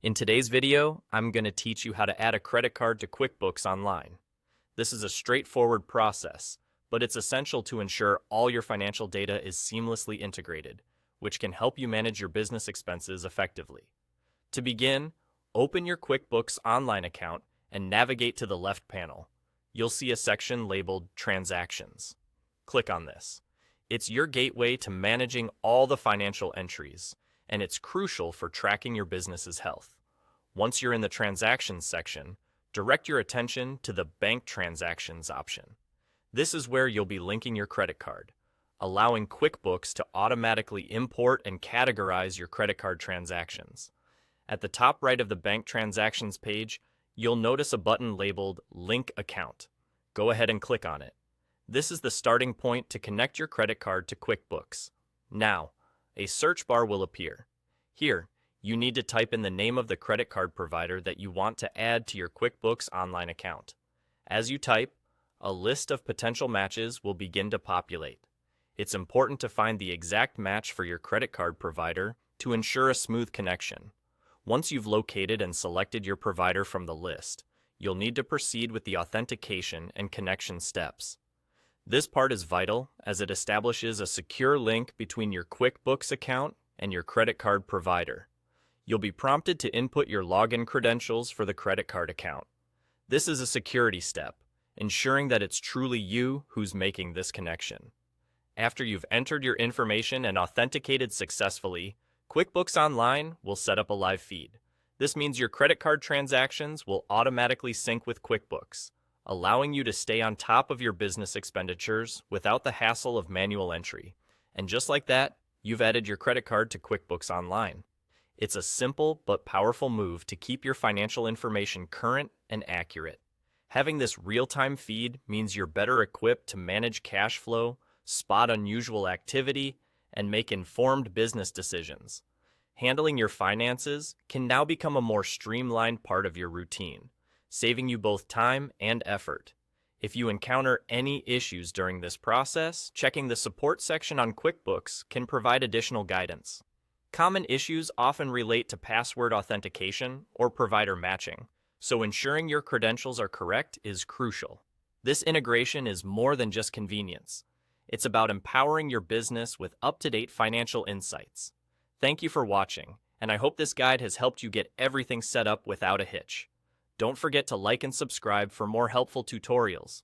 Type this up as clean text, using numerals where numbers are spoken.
In today's video, I'm going to teach you how to add a credit card to QuickBooks Online. This is a straightforward process, but it's essential to ensure all your financial data is seamlessly integrated, which can help you manage your business expenses effectively. To begin, open your QuickBooks Online account and navigate to the left panel. You'll see a section labeled Transactions. Click on this. It's your gateway to managing all the financial entries, and it's crucial for tracking your business's health. Once you're in the Transactions section, direct your attention to the Bank Transactions option. This is where you'll be linking your credit card, allowing QuickBooks to automatically import and categorize your credit card transactions. At the top right of the Bank Transactions page, you'll notice a button labeled Link Account. Go ahead and click on it. This is the starting point to connect your credit card to QuickBooks. Now, a search bar will appear. Here, you need to type in the name of the credit card provider that you want to add to your QuickBooks Online account. As you type, a list of potential matches will begin to populate. It's important to find the exact match for your credit card provider to ensure a smooth connection. Once you've located and selected your provider from the list, you'll need to proceed with the authentication and connection steps. This part is vital as it establishes a secure link between your QuickBooks account and your credit card provider. You'll be prompted to input your login credentials for the credit card account. This is a security step, ensuring that it's truly you who's making this connection. After you've entered your information and authenticated successfully, QuickBooks Online will set up a live feed. This means your credit card transactions will automatically sync with QuickBooks, allowing you to stay on top of your business expenditures without the hassle of manual entry. And just like that, you've added your credit card to QuickBooks Online. It's a simple but powerful move to keep your financial information current and accurate. Having this real-time feed means you're better equipped to manage cash flow, spot unusual activity, and make informed business decisions. Handling your finances can now become a more streamlined part of your routine, saving you both time and effort. If you encounter any issues during this process, checking the support section on QuickBooks can provide additional guidance. Common issues often relate to password authentication or provider matching, so ensuring your credentials are correct is crucial. This integration is more than just convenience. It's about empowering your business with up-to-date financial insights. Thank you for watching, and I hope this guide has helped you get everything set up without a hitch. Don't forget to like and subscribe for more helpful tutorials.